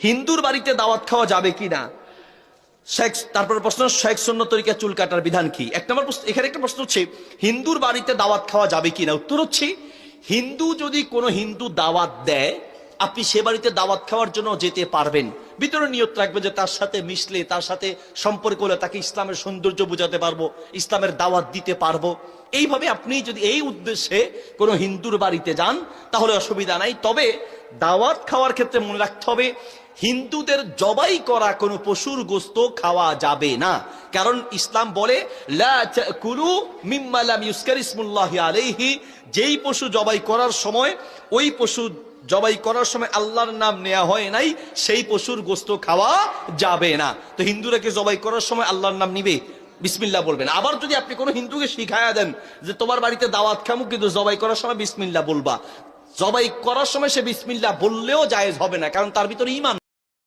হিন্দুর বাড়িতে দাওয়াত খাওয়া যাবে কিনা, তারপর প্রশ্ন শেখ সুন্নত তরিকা চুল কাটার বিধান কি। এক নম্বর প্রশ্ন, এখানে একটা প্রশ্ন হচ্ছে হিন্দুর বাড়িতে দাওয়াত খাওয়া যাবে কিনা। উত্তর হচ্ছে হিন্দু যদি কোনো হিন্দু দাওয়াত দেয়, আপনি সে বাড়িতে দাওয়াত খাওয়ার জন্য যেতে পারবেন। ভিতরে নিয়ত রাখবে যে তার সাথে মিশলে, তার সাথে সম্পর্ক হলে তাকে ইসলামের সৌন্দর্য বোঝাতে পারবো, ইসলামের দাওয়াত দিতে পারবো। এইভাবে আপনি যদি এই উদ্দেশ্যে কোনো হিন্দুর বাড়িতে যান তাহলে অসুবিধা নাই। তবে দাওয়াত খাওয়ার ক্ষেত্রে মনে রাখতে হবে হিন্দুদের জবাই করা কোনো পশুর গোশত খাওয়া যাবে না। কারণ ইসলাম বলে লা তাকুলু মিম্মা লাম ইউযকার ইসমুল্লাহি আলাইহি, যেই পশু জবাই করার সময়, ওই পশু জবাই করার সময় আল্লাহর নাম নেওয়া হয় নাই, সেই পশুর গোশত খাওয়া যাবে না। তো হিন্দুরা কি জবাই করার সময় আল্লাহর নাম নিবে? বিসমিল্লাহ বলবেন। আবার যদি আপনি কোনো হিন্দুকে শিখায়া দেন যে তোমার বাড়িতে দাওয়াত খামু কিন্তু জবাই করার সময় বিসমিল্লাহ বলবা, জবাই করার সময় সে বিসমিল্লাহ বললেও জায়েজ হবে না, কারণ তার ভিতরে ঈমান